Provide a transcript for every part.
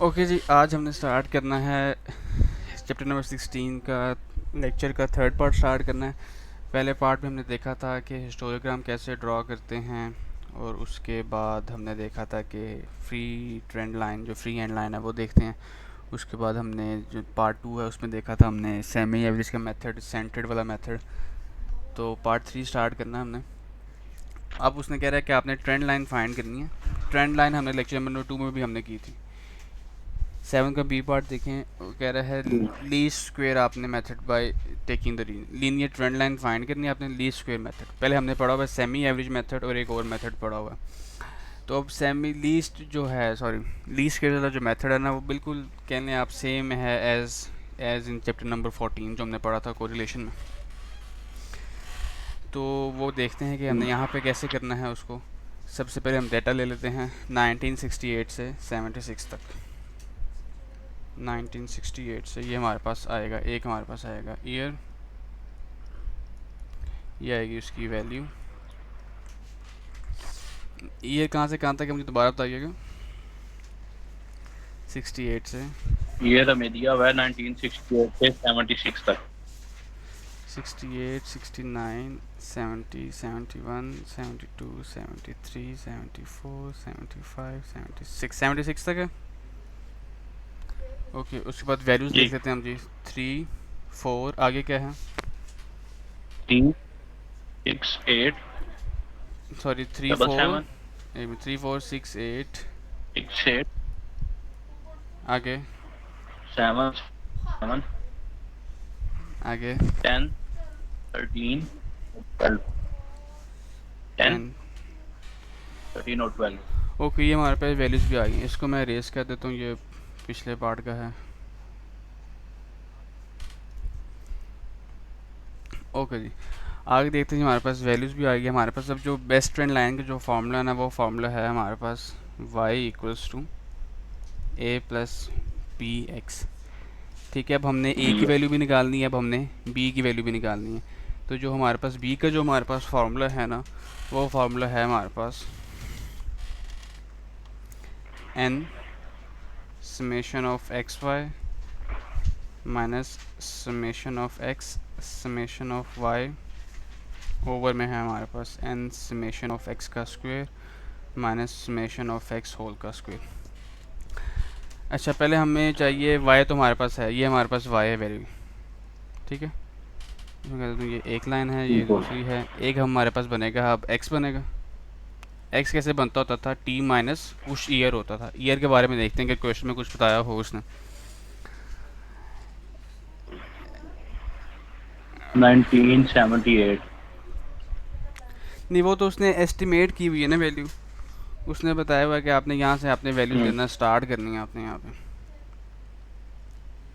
Okay जी, आज हमने start करना है चैप्टर नंबर 16 का लेक्चर का थर्ड पार्ट स्टार्ट करना है। पहले पार्ट में हमने देखा था कि हिस्टोग्राम कैसे ड्रॉ करते हैं, और उसके बाद हमने देखा था कि फ्री ट्रेंड लाइन, जो फ्री एंड लाइन है वो देखते हैं। उसके बाद हमने जो पार्ट 2 है उसमें देखा था हमने सेमी एवरेज का मेथड, सेंटर्ड वाला मेथड। तो पार्ट 3 स्टार्ट करना है हमने। अब उसने कह रहा है कि आपने ट्रेंड लाइन फाइंड करनी है। ट्रेंड लाइन हमने लेक्चर नंबर 2 में भी हमने की थी। 7 का बी पार्ट देखें, वो कह रहा है लीस्ट स्क्वायर आपने method by taking the linear trend line find करनी है आपने लीस्ट स्क्वायर मेथड। पहले हमने पढ़ा हुआ है सेमी एवरेज मेथड और एक और मेथड पढ़ा हुआ है। तो अब सेमी लीस्ट जो है, सॉरी, लीस्ट स्क्वायर वाला जो मेथड है ना, वो बिल्कुल कहने आप सेम है एज इन चैप्टर नंबर 14 जो हमने पढ़ा था कोरिलेशन में। तो वो देखते हैं कि हमने यहाँ पे कैसे करना है उसको। सबसे पहले हम डेटा ले लेते हैं 1968 से 76 तक। 1968 से ये हमारे पास आएगा, एक हमारे पास आएगा ईयर, ये आएगी उसकी वैल्यू। ईयर कहाँ से कहाँ तक है मुझे दोबारा बताइएगा। 68 से ये हमें दिया हुआ है 1968 से 76 तक। 68, 69, 70, 71, 72, 73, 74, 75, 76, 76 तक है। ओके, उसके बाद वैल्यूज़ जी देख लेते हैं हम जी। 3, 4, आगे क्या है? 368 सॉरी, 3, डबल 4, सेवन 3, 4, 6, 8, 68 आगे 7 7 आगे 10 13 12 10 10। 13 और 12। ओके, ये हमारे पास वैल्यूज़ भी आ गई। इसको मैं रेस कर देता हूँ, ये पिछले पार्ट का है। ओके जी, आगे देखते हैं जी। हमारे पास वैल्यूज़ भी आ गई। हमारे पास अब जो बेस्ट ट्रेंड लाइन का जो फार्मूला है ना, वो फार्मूला है हमारे पास y equals to A plus B X. ठीक है, अब हमने ए की जी वैल्यू भी निकालनी है, अब हमने बी की वैल्यू भी निकालनी है। तो जो हमारे पास बी का जो हमारे पास फार्मूला है ना, वो फार्मूला है हमारे पास n summation of X Y minus summation of X summation of Y over में है हमारे पास n समेशन ऑफ एक्स का square minus summation of X whole का स्क्वायर। अच्छा, पहले हमें चाहिए y, तो हमारे पास है, ये हमारे पास y है वैल्यू। ठीक है, इसमें कहते हैं ये एक लाइन है, ये बिल्कुल। दूसरी है। एक हमारे पास बनेगा, अब x बनेगा। x कैसे बनता होता था? t माइनस कुछ ईयर होता था। ईयर के बारे में देखते हैं कि क्वेश्चन में कुछ बताया हो उसने। 1978 नहीं, वो तो उसने एस्टिमेट की हुई है ना वैल्यू। उसने बताया हुआ है कि आपने यहाँ से आपने वैल्यूज़ लेना स्टार्ट करनी है आपने यहाँ पे।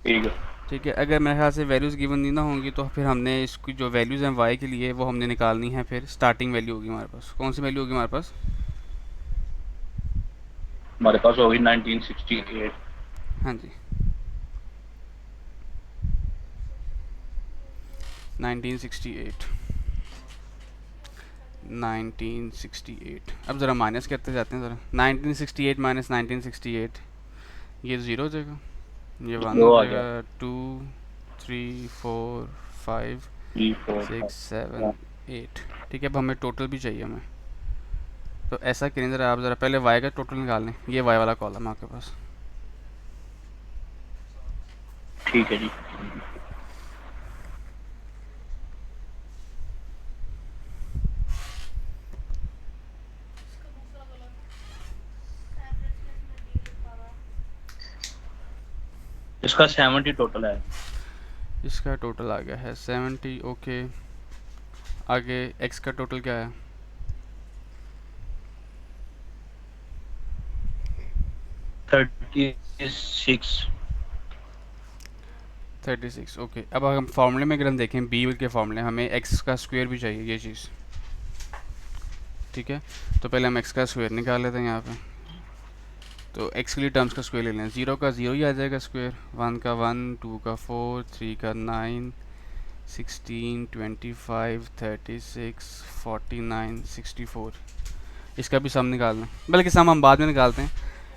ठीक है। ठीक है, अगर मेरे ख्याल से वैल्यूज़ गिवन नहीं ना होंगी तो फिर हमने इसकी जो वैल्यूज़ हैं y के लिए वो हमने निकालनी है। फिर स्टार्टिंग वैल्यू होगी हमारे पास, कौन सी वैल्यू होगी हमारे पास? हमारे पास होगी 1968। हाँ जी, 1968। 1968, अब ज़रा माइनस करते जाते हैं ज़रा। 1968 माइनस 1968, ये ज़ीरो हो जाएगा, ये वन हो वो आ गया जाएगा। 2, 3, 4, 5, 3 4 6, 7, 5। 8। ठीक है, अब हमें टोटल भी चाहिए हमें। तो ऐसा करें ज़रा, आप ज़रा पहले y का टोटल निकाल लें। ये y वाला कॉलम आपके पास। ठीक है जी। इसका 70 टोटल है। इसका टोटल आ गया है 70। ओके, आगे x का टोटल क्या है? 36। 36। ओके, अब हम फार्मूले में अगर हम देखें b के फार्मूले, हमें x का स्क्वायर भी चाहिए, ये चीज़। ठीक है, तो पहले हम x का स्क्वायर निकाल लेते हैं यहाँ पे। तो x के लिए टर्म्स का स्क्वायर ले लें। 0 का 0 ही आ जाएगा स्क्वायर, 1 का 1, 2 का 4, 3 का 9, 16, 25, 36, 49, 64। इसका भी सम निकालना, बल्कि सम हम बाद में निकालते हैं।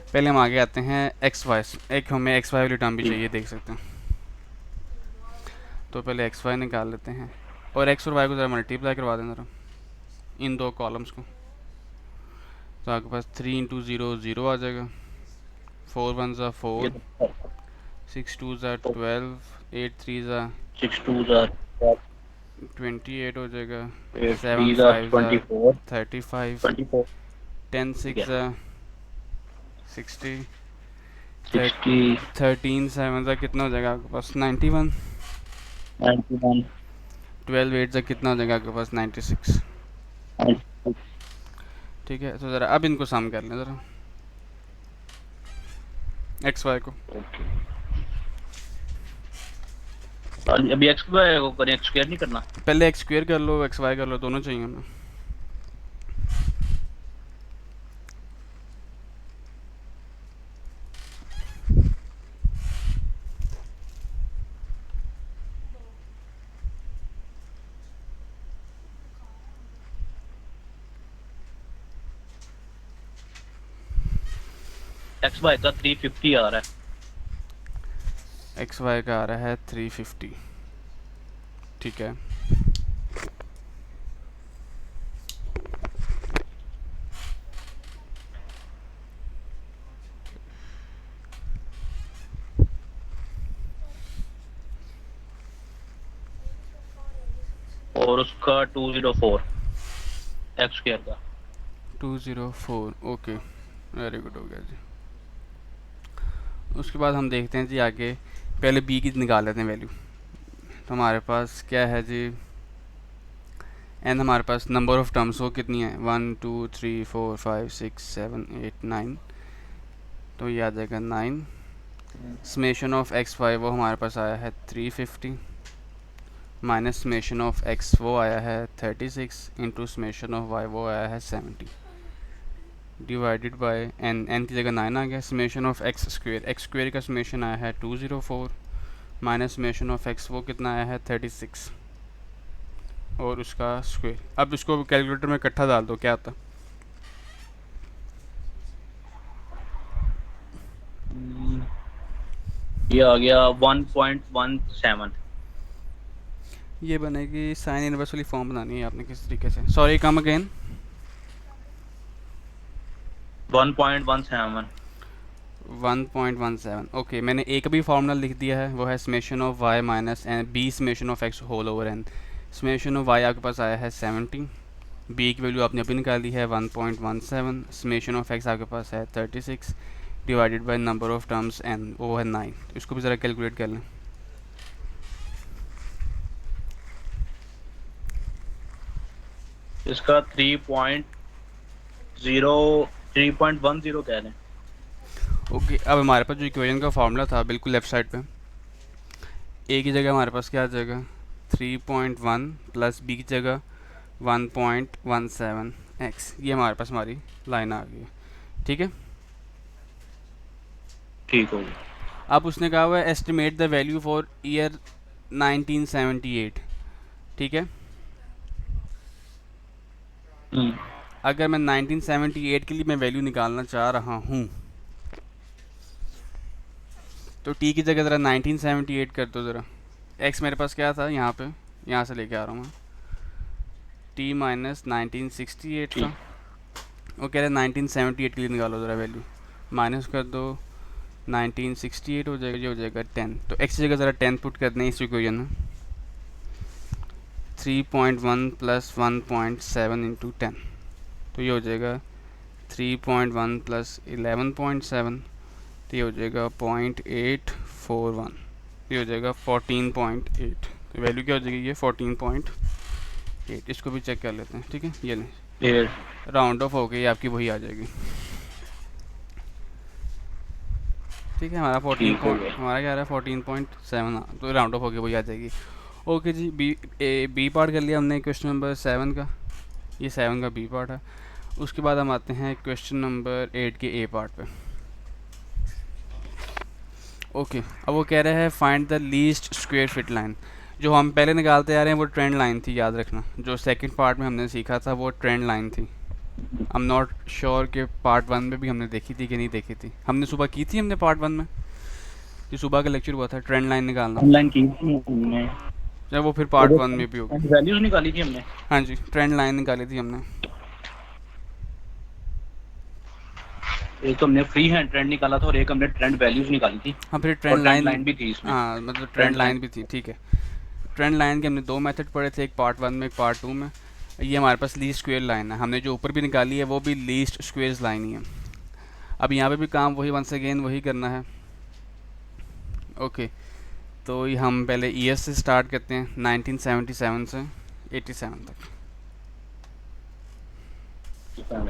पहले हम आगे आते हैं एक्स वाई, एक हमें एक्स वाई वाली टर्म भी चाहिए, देख सकते हैं। तो पहले एक्स वाई निकाल लेते हैं, और एक्स और वाई को ज़रा मल्टीप्लाई करवा दें ज़रा इन दो कॉलम्स को। तो आपके पास 3 इंटू ज़ीरो ज़ीरो आ जाएगा, 4 वन ज़ा ये 4, तो 6 टू ज़ा 12, 8 थ्री ज़ा 6 2 ज़ा 28 हो जाएगा, 8 7 3 ज़ा फाइव ज़ा 24 35, 24 10 ठीक 6 है ज़ा 60, 60 13 7 ज़ा कितना हो जाएगा आपके पास 91, 91 12 8 ज़ा कितना हो जाएगा आपके पास 96। ठीक है, तो ज़रा अब इनको सम कर लें ज़रा, एक्स वाई को। अभी एक्स को करें, एक्स स्क्वायर नहीं करना। पहले एक्स स्क्वेयर कर लो, एक्स वाई कर लो, दोनों चाहिए हमें। एक्स वाई का 350 आ रहा है। एक्स वाई का आ रहा है 350, ठीक है। और उसका 204 एक्स स्क्वायर का 204, ओके, वेरी गुड हो गया जी। उसके बाद हम देखते हैं जी आगे, पहले बी की निकाल लेते हैं वैल्यू। तो हमारे पास क्या है जी, एन हमारे पास नंबर ऑफ़ टर्म्स हो कितनी है, 1 2 3 4 5 6 7 8 9, तो ये आ जाएगा 9। समेशन ऑफ एक्स वाई वो हमारे पास आया है 350, माइनस समेशन ऑफ एक्स वो आया है 36, इंटू समेशन ऑफ वाई वो आया है 70, डिवाइडेड बाय एन, एन की जगह 9 आ गया। समेशन ऑफ एक्स स्क्वेयर का समेशन आया है 204, माइनस समेशन ऑफ एक्स वो कितना आया है 36, और उसका स्क्वेयर। अब इसको कैलकुलेटर में इकट्ठा डाल दो, क्या आता? ये आ गया 1.17। ये बनेगी साइन इनवर्स वाली फॉर्म बनानी है आपने किस तरीके से, सॉरी कम अगेन। 1.17 1.17, ओके। मैंने एक भी फार्मूला लिख दिया है, वो है summation of Y minus N B summation of X whole over N. Summation of Y आपके पास आया है 70, बी की वैल्यू आपने अभी निकाली है 1.17, समेशन ऑफ एक्स आपके पास है 36, divided by number of terms N वो है 9। इसको भी ज़रा कैलकुलेट कर लें। इसका 3.10 कह रहे हैं। ओके, अब हमारे पास जो इक्वेशन का फार्मूला था बिल्कुल लेफ्ट साइड पे, ए की जगह हमारे पास क्या आ जाएगा 3.1 प्लस बी की जगह 1.17 एक्स, ये हमारे पास हमारी लाइन आ गई है, ठीक है। ठीक हो गया। अब उसने कहा हुआ है estimate the value for year 1978, ठीक है। अगर मैं 1978 के लिए मैं वैल्यू निकालना चाह रहा हूँ, तो टी की जगह ज़रा 1978 कर दो ज़रा। एक्स मेरे पास क्या था यहाँ पे, यहाँ से लेके आ रहा हूँ मैं, टी माइनस 1968 था। वो कह रहे 1978 के लिए निकालो ज़रा वैल्यू, माइनस कर दो 1968 हो जाएगा, ये हो जाएगा 10। तो एक्स की जगह ज़रा 10 पुट कर दें इस इक्वेशन में, 3.1 प्लस 1.7 इंटू 10, तो ये हो जाएगा 3.1 प्लस 11.7, तो ये हो जाएगा 0.841, ये हो जाएगा 14.8। तो वैल्यू क्या हो जाएगी ये 14.8। इसको भी चेक कर लेते हैं, ठीक है। ये लें, राउंड ऑफ हो गई आपकी वही आ जाएगी, ठीक है। हमारा 14 पॉइंट, हमारा क्या आ रहा है 14.7, तो राउंड ऑफ हो गई वही आ जाएगी। ओके जी, बी पार्ट कर लिया हमने क्वेश्चन नंबर 7 का, ये 7 का बी पार्ट है। उसके बाद हम आते हैं क्वेश्चन नंबर 8 के ए पार्ट पे। ओके, अब वो कह रहे हैं find the least square feet line. जो हम पहले निकालते आ रहे हैं वो ट्रेंड लाइन थी, याद रखना। जो सेकंड पार्ट में हमने सीखा था वो ट्रेंड लाइन थी, आई एम नॉट श्योर कि पार्ट वन में भी हमने देखी थी कि नहीं देखी थी। हमने सुबह की थी हमने पार्ट वन में, जो सुबह का लेक्चर हुआ था ट्रेंड लाइन निकालना, ऑनलाइन की थी हमने। चाहे वो फिर पार्ट वन में भी होगी। वैल्यूज निकाली थी हमने। हाँ जी, ट्रेंड लाइन निकाली थी हमने। एक तो हमने फ्री हैंड ट्रेंड निकाला था और एक हमने ट्रेंड वैल्यूज निकाली थी। हाँ फिर और ट्रेंड ट्रेंड लाइन, लाइन भी थी इसमें। हाँ मतलब ट्रेंड ट्रेंड लाइन। लाइन भी थी, ठीक है। ट्रेंड लाइन के हमने दो मेथड पढ़े थे, एक पार्ट वन में एक पार्ट टू में। ये हमारे पास लीस्ट स्क्वेयर लाइन है, हमने जो ऊपर भी निकाली है वो भी लीस्ट स्क्वेयर लाइन ही है। अब यहाँ पे भी काम वही वंस अगेन वही करना है। ओके, तो ये हम पहले ईएस से स्टार्ट करते हैं 1977 से 87 तक।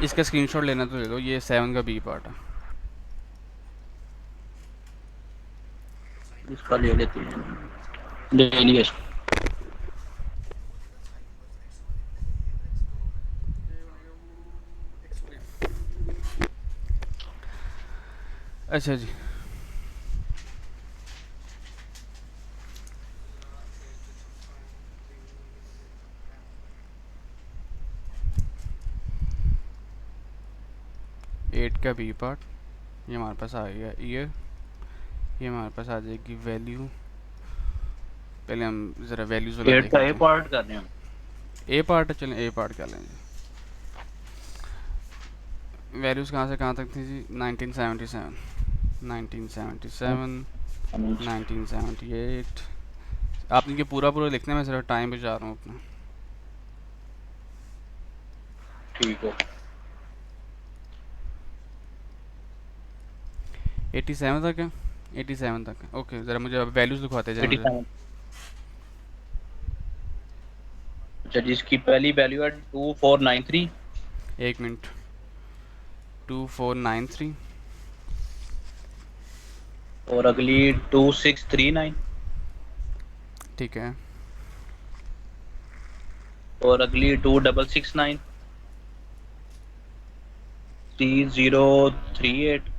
इसका स्क्रीनशॉट लेना तो ले लो, ये 7 का बी पार्ट है। इसका ले लेते हैं, ले लिया इसको। अच्छा जी, एट का बी पार्ट, ये हमारे पास आ गया ईयर, ये हमारे पास आ जाएगी वैल्यू। पहले हम ज़रा वैल्यूज़ वाला 8 देख का ए लेते हैं। पार्ट कर रहे हैं हम। ए पार्ट है, चलें ए पार्ट क्या लेंगे। वैल्यूज़ कहाँ से कहाँ तक थी जी, 1977, 1977, 1978। आपने ये पूरा पूरा लिखना है, मैं ज़रा टाइम पे जा रहा हूँ अपना। ठीक है। 87 तक है, 87 तक है। ओके, ज़रा मुझे वैल्यूज़ लिखवाते जाए मुझे। 87। अच्छा, जिसकी पहली वैल्यू है 2493। एक मिनट, 2493, और अगली 2639। ठीक है। और अगली 2669। 3038।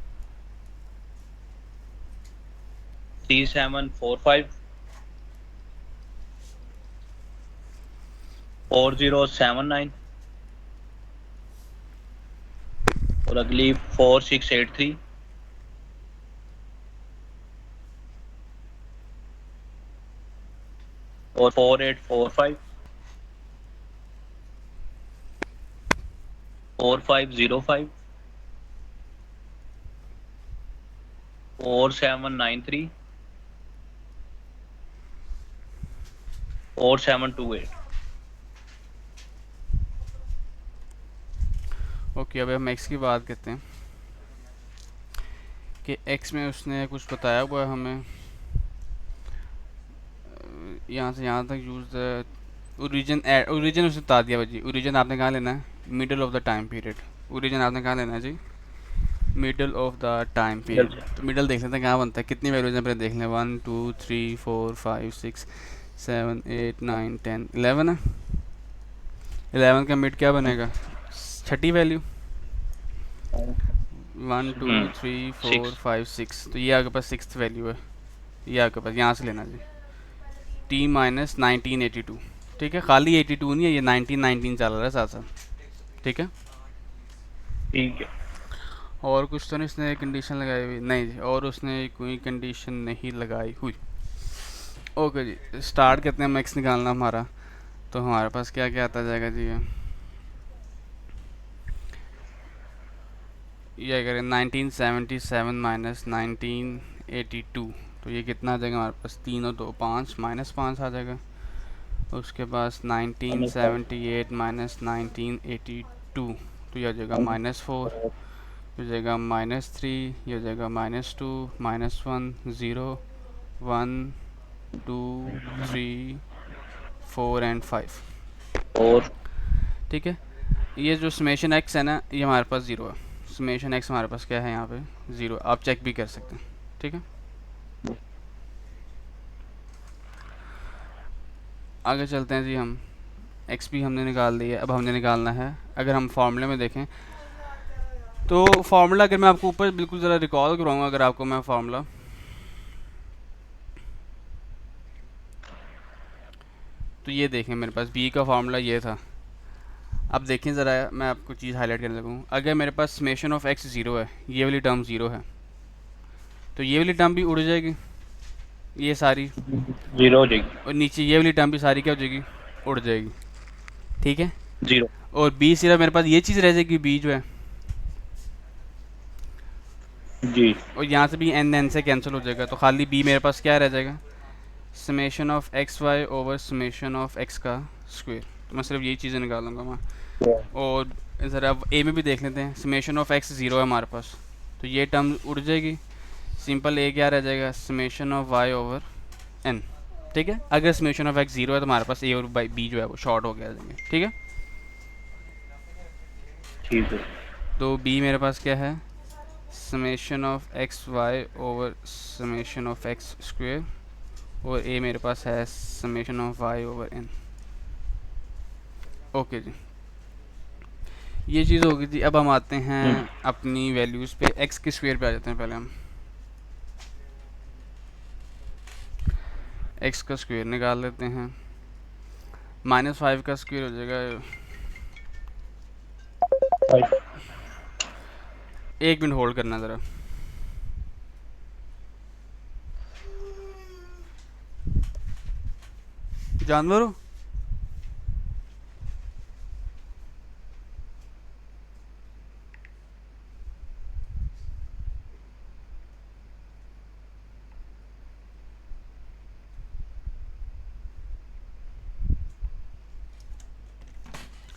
3745। 4079। और अगली 4683। और 4845। 4505। 4793। और 728। ओके, अब हम एक्स की बात करते हैं कि एक्स में उसने कुछ बताया हुआ है हमें। यहाँ से यहाँ तक यूज़ ओरिजिन, ओरिजिन उसने बता दिया जी। ओरिजिन आपने कहाँ लेना है, middle of the time period. Origin आपने कहाँ लेना है जी, middle of the time period. तो मिडल देख लेते हैं कहाँ बनता है, कितनी वैल्यूज हैं पहले देख लें। 1 2 3 4 5 6 7 8 9 10 11 है। 11 का मिड क्या बनेगा, छठी वैल्यू। 1 2 3 4 6। 5 6, तो ये आपके पास सिक्स वैल्यू है। ये आपके पास यहाँ से लेना जी, टी माइनस 1982। ठीक है, खाली 82 नहीं है, ये 1919 चल रहा है साथ साथ। ठीक है, ठीक है। और कुछ तो नहीं इसने कंडीशन लगाई हुई, नहीं जी, और उसने कोई कंडीशन नहीं लगाई हुई। ओके जी, स्टार्ट करते हैं हम एक्स निकालना हमारा। तो हमारे पास क्या क्या आता जाएगा जी, ये करें 1977 माइनस 1982, तो ये कितना आ जाएगा हमारे पास, 3 और 2 5, माइनस 5 आ जाएगा। उसके बाद 1978 माइनस 1982, तो ये आ जाएगा -4, ये हो जाएगा -3, ये हो जाएगा -2, -1 0 1 2 3 4 एंड 5। और ठीक है, ये जो समेशन एक्स है ना, ये हमारे पास ज़ीरो है। समेशन एक्स हमारे पास क्या है यहाँ पे, ज़ीरो। आप चेक भी कर सकते हैं। ठीक है, आगे चलते हैं जी हम। एक्स भी हमने निकाल दिया, अब हमने निकालना है, अगर हम फार्मूले में देखें तो फार्मूला, अगर मैं आपको ऊपर बिल्कुल ज़रा रिकॉल करवाऊँगा, अगर आपको मैं फार्मूला, तो ये देखें मेरे पास बी का फार्मूला ये था। अब देखें ज़रा, मैं आपको चीज़ हाईलाइट करने लगूँ। अगर मेरे पास समेशन ऑफ एक्स ज़ीरो है, ये वाली टर्म ज़ीरो है, तो ये वाली टर्म भी उड़ जाएगी, ये सारी। जीरो हो जाएगी। और नीचे ये वाली टर्म भी सारी क्या हो जाएगी, उड़ जाएगी। ठीक है। जीरो। और बी सिर्फ मेरे पास ये चीज़ रह जाएगी, बी जो है, जी। और यहाँ से भी एन एन से कैंसिल हो जाएगा, तो खाली बी मेरे पास क्या रह जाएगा, summation of X Y over summation of X का स्क्वायर। तो मैं सिर्फ यही चीज़ें निकालूंगा मैं। और ज़रा अब ए में भी देख लेते हैं। समेशन ऑफ एक्स ज़ीरो है हमारे पास, तो ये टर्म उड़ जाएगी। सिंपल ए क्या रह जाएगा, summation of Y over N. ठीक है। अगर समेशन ऑफ एक्स ज़ीरो है तो हमारे पास ए और बी जो है वो शॉर्ट हो गया जाएंगे। ठीक है। ठीक है। तो बी मेरे पास क्या है, summation of X Y over summation of X square, और ए मेरे पास है summation of Y over N. Okay जी, ये चीज़ हो गई थी। अब हम आते हैं अपनी वैल्यूज़ पे। एक्स के स्क्वायर पे आ जाते हैं पहले हम। एक्स का स्क्वायर निकाल लेते हैं। -5 का स्क्वायर हो जाएगा, 5। एक मिनट होल्ड करना ज़रा। जानवर हो?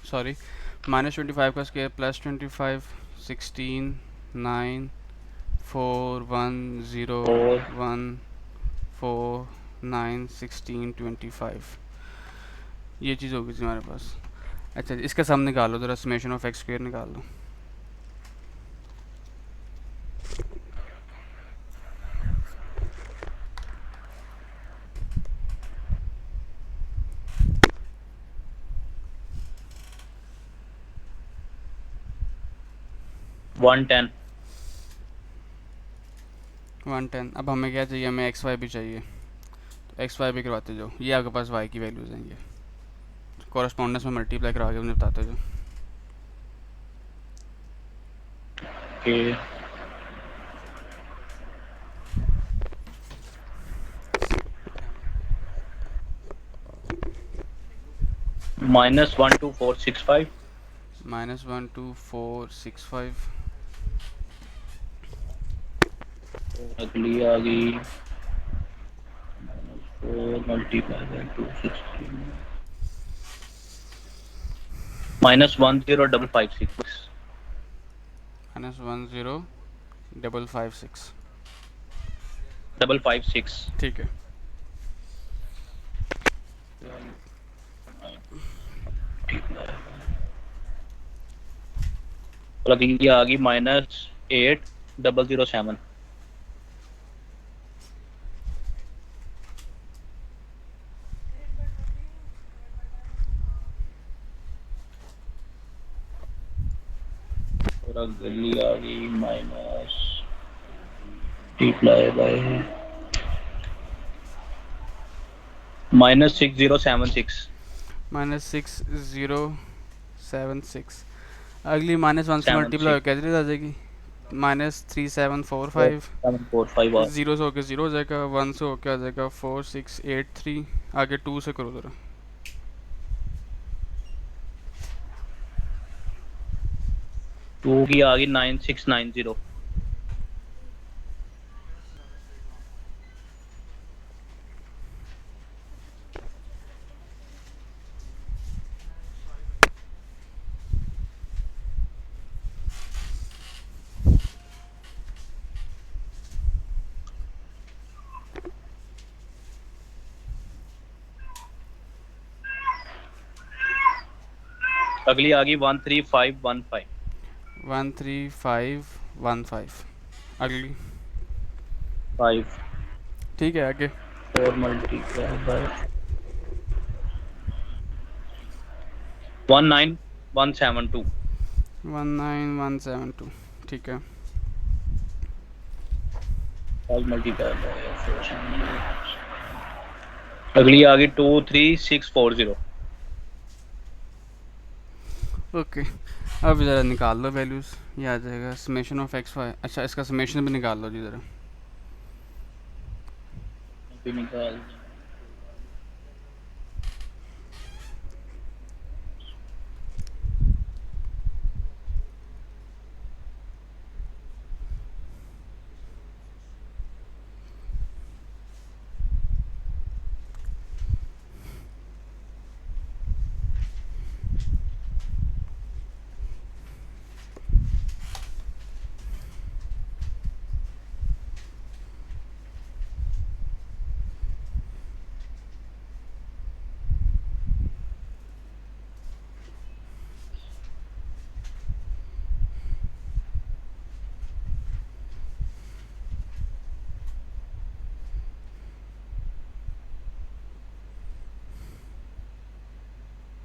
सॉरी। -25 का स्क्वायर +25, 16, 9, 4, 1, 0, और 1, 4, 9, 16, 25। ये चीज़ होगी थी हमारे पास। अच्छा, इसका सम निकालो ज़रा, समेशन ऑफ एक्स स्क्वायर निकाल लो। One ten. 110। अब हमें क्या चाहिए, हमें एक्स वाई भी चाहिए, तो एक्स वाई भी करवाते जाओ। ये आपके पास वाई की वैल्यूज़ हैं, ये कॉरस्पॉन्डेंस में मल्टीप्लाई करा के मुझे बताते जाओ। के -12465। -12465। अगली आ गई 4 मल्टीप्लाई बाय 216 -10556। -10556। 556। ठीक है। और अगली आ गई -8007। और अगली आ गई मल्टीप्लाई बाय -6076। -6076। अगली -1 से मल्टीप्लाई 76 हो कैसे आ जाएगी, -3745। 745 ज़ीरो से होकर ज़ीरो हो जाएगा, 1 से होकर आ जाएगा 4683। आगे 2 से करो ज़रा। 2 की आ गई 9690। अगली आ गई 13515। 13515। अगली। 5 ठीक है, आगे। और मल्टीप्लाई बाय 19172। 19172। ठीक है। 5 मल्टीप्लाई बाय 4। अगली आ गई 23640। ओके, अब ज़रा निकाल लो वैल्यूज़, ये आ जाएगा समेशन ऑफ एक्स वाई। अच्छा, इसका समेशन भी निकाल लो जी ज़रा। अभी निकाल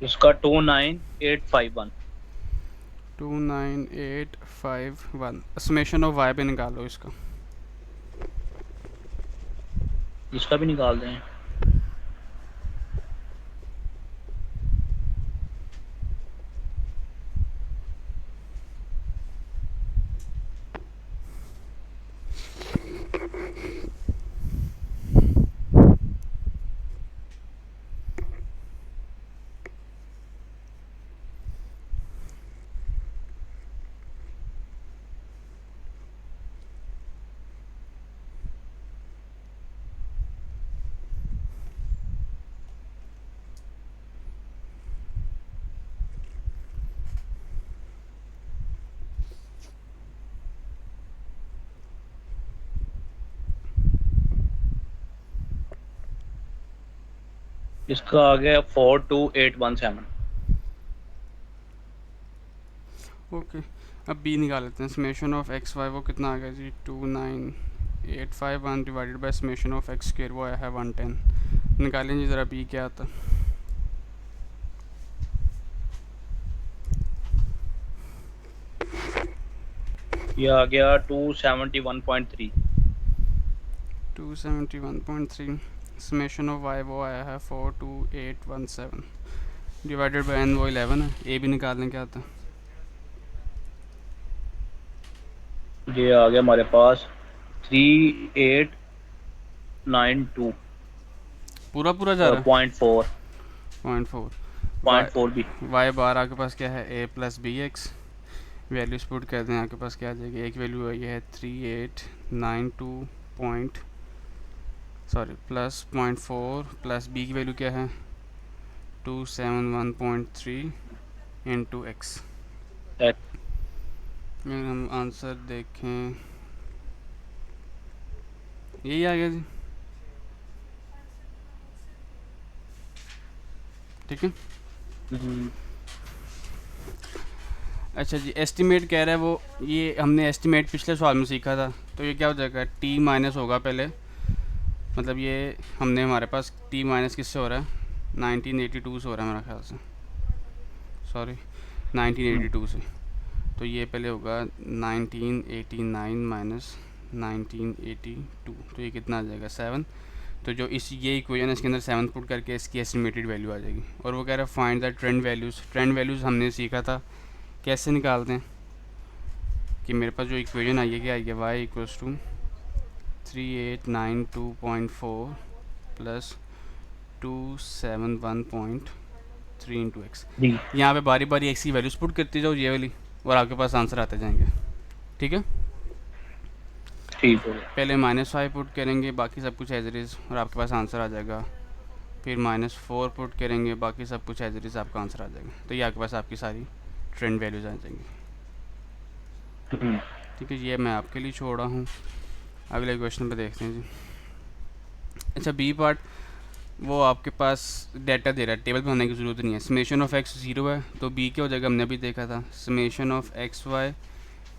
इसका 29851। 29851 समेशन ऑफ वाई पे निकालो इसका। इसका भी निकाल दें। इसका आ गया 42817। ओके, अब बी निकाल लेते हैं। समेशन ऑफ एक्स वाई वो कितना आ गया जी? 29851 divided by summation of X square, वो आया है 110। निकालें जी ज़रा बी क्या आता। ये आ गया 271.3। 271.3 समेशन ऑफ वाई वो आया है 42817 डिवाइडेड बाय एन वो 11 है। ए भी निकाल लें क्या आता। ये आ गया हमारे पास 3892 पूरा पूरा जा रहा है। पॉइंट 4। 0.4 पॉइंट 4 भी। वाई बार आपके पास क्या है? A plus B X. Values put कर दें, आपके पास क्या आ जाएगी? एक वैल्यू आई है 3892 पॉइंट प्लस 0.4 प्लस बी की वैल्यू क्या है? 271.3 इंटू एक्स। अगर हम आंसर देखें, यही आ गया जी। ठीक है। अच्छा जी, एस्टिमेट कह रहा है वो, ये हमने एस्टिमेट पिछले सवाल में सीखा था। तो ये क्या हो जाएगा? टी माइनस होगा पहले, मतलब ये हमने हमारे पास टी माइनस किससे हो रहा है? 1982 से हो रहा है मेरे ख्याल से, सॉरी 1982 से। तो ये पहले होगा 1989 माइनस 1982, तो ये कितना आ जाएगा? 7। तो जो इस ये इक्वेशन है इसके अंदर 7 पुट करके इसकी एस्टिमेटेड वैल्यू आ जाएगी। और वो कह रहा है find the trend values. Trend values हमने सीखा था कैसे निकालते हैं, कि मेरे पास जो इक्वेशन आई है क्या आई है? Y equals to 3892.4 plus 271.3 into X. यहाँ पे बारी बारी एक्स की वैल्यूज पुट करती जाओ ये वाली, और आपके पास आंसर आते जाएंगे। ठीक है। ठीक है। पहले -5 पुट करेंगे, बाकी सब कुछ एज इट इज़, और आपके पास आंसर आ जाएगा। फिर -4 पुट करेंगे, बाकी सब कुछ एज इट इज़, आपका आंसर आ जाएगा। तो ये आपके पास आपकी सारी ट्रेंड वैल्यूज आ जाएंगी। ठीक है, ये मैं आपके लिए छोड़ रहा हूँ। अगले क्वेश्चन पे देखते हैं जी। अच्छा, बी पार्ट वो आपके पास डाटा दे रहा है, टेबल पे होने की ज़रूरत नहीं है। समेशन ऑफ एक्स 0 है, तो बी क्या हो जाएगा? हमने अभी देखा था, summation of X Y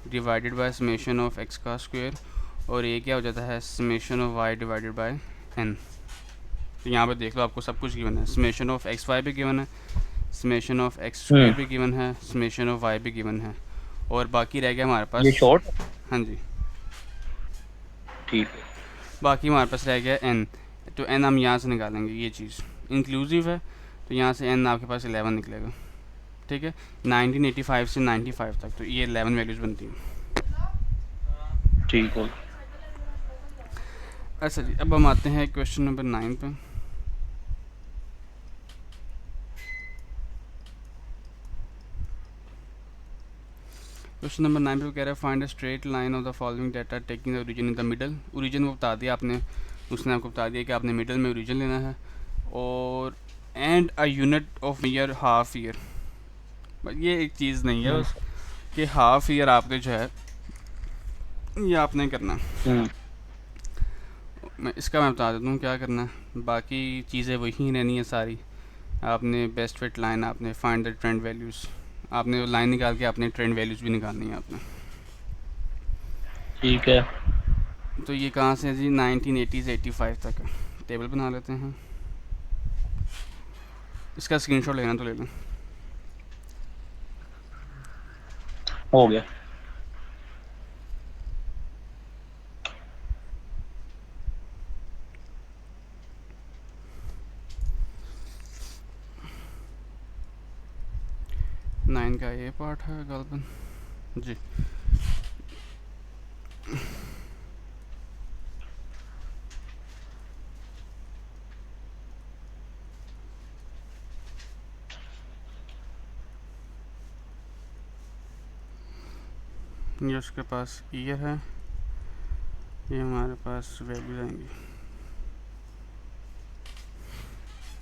divided by summation of X का स्क्वायर। और ये क्या हो जाता है? Summation of Y divided by N. तो यहाँ पे देख लो, आपको सब कुछ गिवन है। समेशन ऑफ एक्स वाई भी गिवन है, समेशन ऑफ एक्स स्क्वायर भी गिवन है, समेशन ऑफ वाई भी गिवन है, और बाकी रह गया हमारे पास ये शॉर्ट। हाँ जी, ठीक है। बाकी हमारे पास रह गया एन। तो एन हम यहाँ से निकालेंगे, ये चीज़ इंक्लूसिव है, तो यहाँ से एन आपके पास 11 निकलेगा। ठीक है, 1985 से 95 तक, तो ये 11 वैल्यूज़ बनती हैं। ठीक हो। अच्छा जी, अब हम आते हैं क्वेश्चन नंबर 9 पे। क्वेश्चन नंबर 9 पे वो कह रहा है find a straight line of the following data taking the origin in the middle. Origin वो बता दिया आपने, उसने आपको बता दिया कि आपने मिडल में ओरिजिन लेना है, और and a unit of year half year. ये एक चीज़ नहीं है बस कि हाफ ईयर आपने जो है ये आपने करना है। मैं बता देता हूँ क्या करना है, बाकी चीज़ें वही रहनी है सारी। आपने बेस्ट फिट लाइन, आपने फाइंड द ट्रेंड वैल्यूज़, आपने वो लाइन निकाल के आपने ट्रेंड वैल्यूज़ भी निकालनी है आपने। ठीक है। तो ये कहाँ से है जी, 1980 से 85 तक है। टेबल बना लेते हैं, इसका स्क्रीनशॉट लेना तो ले लें। हो गया। नाइन का ये पार्ट है गालबन जी। ये उसके पास ईयर है, ये हमारे पास वैल्यूज आएंगी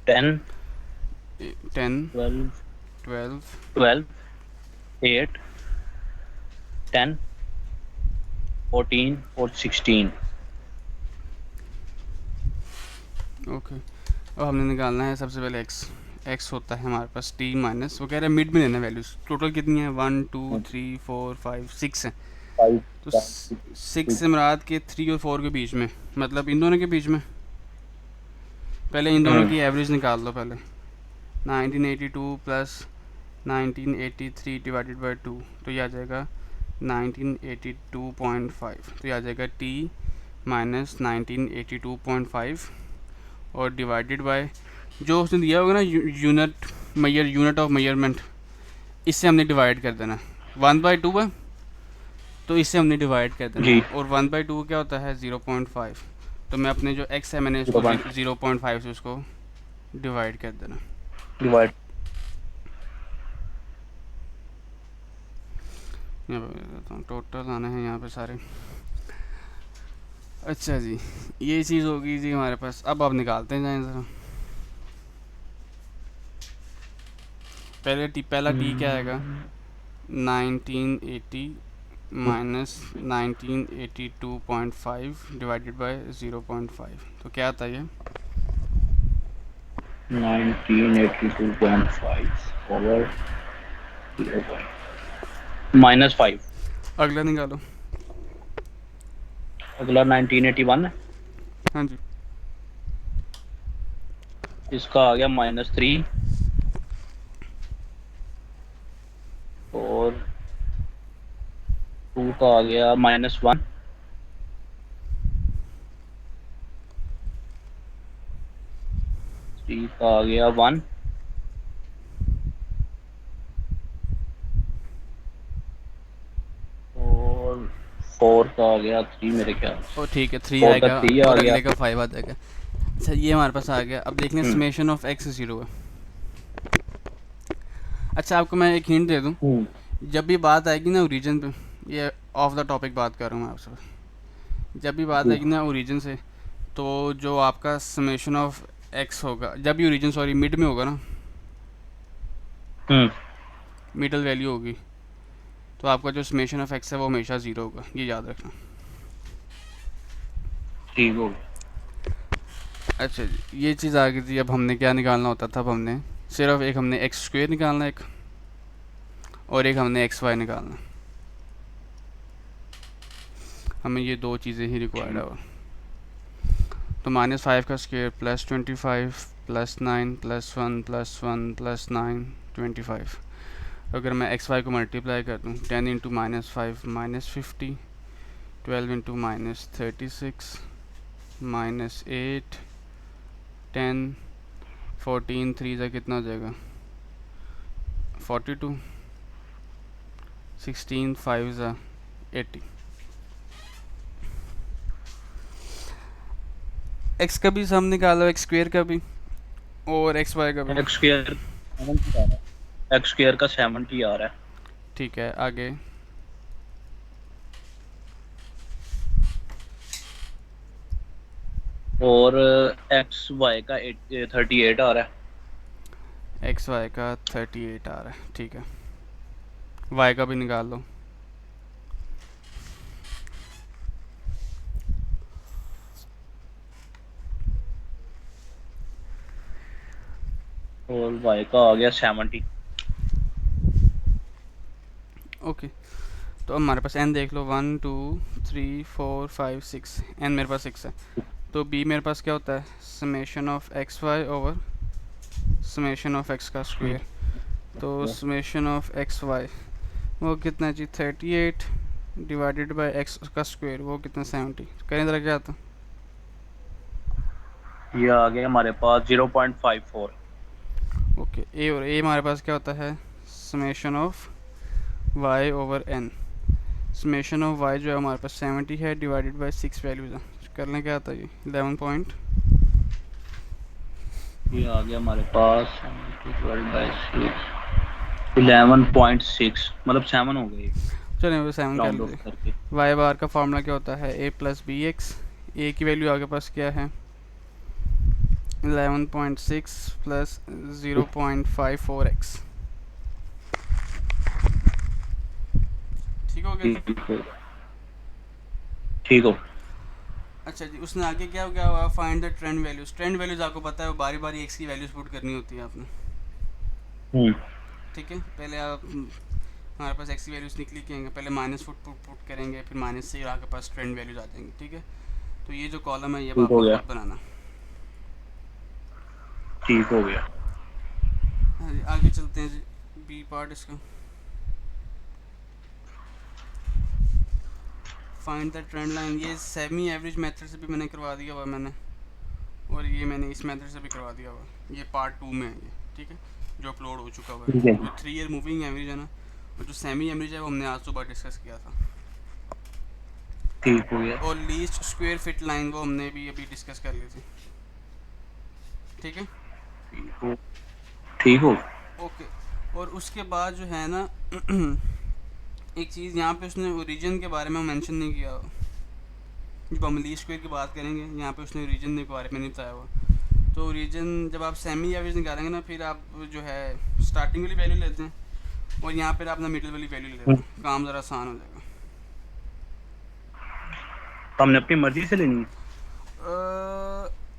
10 10 12 12 12 8 10 14 और 16। ओके। अब हमने निकालना है सबसे पहले एक्स। एक्स होता है हमारे पास टी माइनस, वो कह रहे हैं मिड में लेना वैल्यूज़। टोटल कितनी है, 1 2 3 4 5 6 है। 5 तो 6 से मुराद के 3 और 4 के बीच में, मतलब इन दोनों के बीच में। पहले इन दोनों की एवरेज निकाल लो पहले। 1982 प्लस 1983 डिवाइडेड बाई 2, तो ये आ जाएगा 1982.5। तो ये आ जाएगा टी माइनस 1982.5 और डिवाइडेड बाय जो उसने दिया होगा ना यूनिट ऑफ मेजरमेंट, इससे हमने डिवाइड कर देना। 1/2 है तो इससे हमने डिवाइड कर देना, जी। और 1/2 क्या होता है 0.5। तो मैं अपने जो एक्स है मैंने इसको 0.5 से उसको डिवाइड कर देना। डिवाइड। यहाँ पे देता हूँ, टोटल आना है यहाँ पे सारे। अच्छा जी, ये चीज़ होगी जी हमारे पास। अब आप निकालते हैं जाएँ ज़रा। पहला टी क्या आएगा, 1980 माइनस 1982.5 डिवाइडेड बाय 0.5, तो क्या आता है ये 1982.5 ओवर -5। अगला निकालो। अगला 1981 है, हाँ जी, इसका आ गया -3 और 2 का आ गया -1 3 का आ गया 1 और 4 का आ गया 3 मेरे ख्याल से। और ठीक है 3 4 का आएगा 3 आ और गया। अगले का 5 आ जाएगा। अच्छा ये हमारे पास आ गया। अब देखने हम्म समेशन ऑफ एक्स 0 है। अच्छा आपको मैं एक हिंट दे दूँ, हम्म जब भी बात आएगी ना ओरिजिन पे, ये ऑफ द टॉपिक बात कर रहा हूँ मैं आपसे, जब भी बात जी। आएगी ना ओरिजिन से, तो जो आपका समेशन ऑफ एक्स होगा, जब भी ओरिजिन सॉरी मिड में होगा ना, हम्म मिडल वैल्यू होगी, तो आपका जो समेशन ऑफ एक्स है वो हमेशा 0 होगा, ये याद रखना। ठीक हो। अच्छा जी, ये चीज़ आ गई थी। अब हमने क्या निकालना होता था, अब हमने सिर्फ एक हमने एक्स स्क्वेयर निकालना, एक और एक हमने एक्स वाई निकालना। हमें ये दो चीज़ें ही रिक्वायर्ड है। और तो -5 का स्क्वेयर +25 +9 +1 +1 +9 25। अगर मैं एक्स वाई को मल्टीप्लाई कर दूँ, 10 इंटू -5 -50, 12 इंटू -36 -8 10 14 3 से कितना हो जाएगा 42, 16 5 ज़ा 80। एक्स का भी सम निकालो, एक्स स्क्वेयर का भी और एक्स वाई का भी। एक्स स्क्वायर 70 आ रहा है, एक्स स्क्वायर का 70 आ रहा है। ठीक है, आगे। और एक्स वाई का 38 आ रहा है। एक्स वाई का 38 आ रहा है, ठीक है। वाई का भी निकाल लो। और वाई का आ गया 70। ओके, तो अब हमारे पास एन देख लो, 1 2 3 4 5 6, एन मेरे पास 6 है। तो बी मेरे पास क्या होता है, summation of X Y over summation of X का स्क्वायर। तो समेशन ऑफ एक्स वाई वो कितना जी, 38 डिवाइडेड बाय एक्स का स्क्वायर, वो कितना 70। करें ज़रा क्या आता। ये आ गया हमारे पास 0.54। ओके, ए और ए हमारे पास क्या होता है, summation of Y over N. Summation of Y जो है हमारे पास 70 है, डिवाइडेड बाय 6 वैल्यूज है। कर लें क्या आता है, ये 11 पॉइंट। ये आ गया हमारे पास 11.6, मतलब 7 हो गई चलिए वो 7 कर राउंड ऑफ लीजिए। करके। वाई बार का फार्मूला क्या होता है, ए प्लस बी एक्स। ए की वैल्यू आपके पास क्या है, 11.6 प्लस 0.54 एक्स। ठीक हो गया जी। ठीक हो, ठीक हो। अच्छा जी, उसने आगे क्या क्या हुआ, find the trend values. Trend values आपको पता है वो बारी बारी एक्स की वैल्यूज पुट करनी होती है आपने। हम्म। ठीक है, पहले आप हमारे पास एक्स की वैल्यूज निकली करेंगे, पहले माइनस पुट करेंगे, फिर माइनस से आपके पास ट्रेंड वैल्यूज आ जाएंगे। ठीक है, तो ये जो कॉलम है ये अब ठीक हो आपने गया, खुद बनाना। ठीक हो गया। हाँ जी, आगे चलते हैं जी, बी पार्ट इसका। फाइंड द ट्रेंड लाइन, ये सेमी एवरेज मेथड से भी मैंने करवा दिया हुआ मैंने, और ये मैंने इस मेथड से भी करवा दिया हुआ। ये पार्ट 2 में है ये, ठीक है, जो अपलोड हो चुका हुआ ठीक है। है, जो 3 ईयर मूविंग एवरेज है ना, और जो सेमी एवरेज है वो हमने आज सुबह डिस्कस किया था। ठीक हो गया। और लीस्ट स्क्वायर फिट लाइन वो हमने भी अभी डिस्कस कर ली थी। ठीक है, ठीक हो, ठीक हो। ओके। और उसके बाद जो है ना एक चीज़ यहाँ पे उसने ओरिजिन के बारे में मेंशन नहीं किया हुआ। जब हम लीस्ट स्क्वायर की बात करेंगे यहाँ पे उसने ओरिजिन के बारे में नहीं बताया हुआ। तो ओरिजिन जब आप सेमी एवरेज निकालेंगे ना, फिर आप जो है स्टार्टिंग वाली वैल्यू लेते हैं और यहाँ पर अपना मिडिल वाली वैल्यू ले लेते हैं, काम ज़रा आसान हो जाएगा। तो हमने अपनी मर्जी से लेनी है।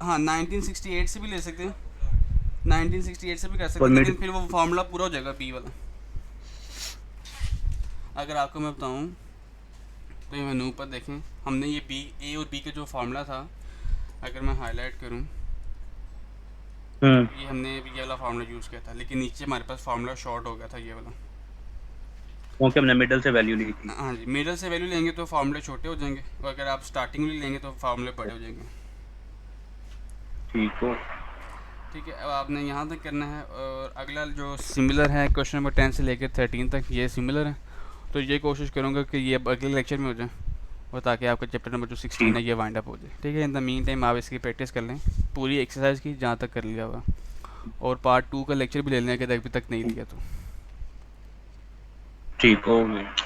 हाँ, 1968 से भी ले सकते हैं, 1968 से भी कर सकते और हैं, मिड लेकिन फिर वो फार्मूला पूरा हो जाएगा बी वाला। अगर आपको मैं बताऊँ तो ये मेनू पर देखें, हमने ये बी, ए और बी का जो फार्मूला था, अगर मैं हाईलाइट करूँ, हम्म। ये हमने ये वाला फार्मूला यूज़ किया था, लेकिन नीचे हमारे पास फार्मूला शॉर्ट हो गया था ये वाला। क्योंकि हमने मिडल से वैल्यू ली थी। हाँ जी, मिडल से वैल्यू लेंगे तो फार्मूले छोटे हो जाएंगे, और अगर आप स्टार्टिंग वाली लेंगे तो फार्मूले बड़े हो जाएंगे। ठीक हो। ठीक है, अब आपने यहाँ तक करना है। और अगला जो सिमिलर है, क्वेश्चन नंबर 10 से लेकर 13 तक ये सिमिलर है। तो ये कोशिश करूँगा कि ये अगले लेक्चर में हो जाए, और ताकि आपका चैप्टर नंबर जो 16 ठीक। है ये वाइंड अप हो जाए। ठीक है, इन द मीन टाइम आप इसकी प्रैक्टिस कर लें पूरी एक्सरसाइज की जहाँ तक कर लिया हुआ, और पार्ट 2 का लेक्चर भी ले लें अगर अभी तक नहीं लिया तो। ठीक हो गया।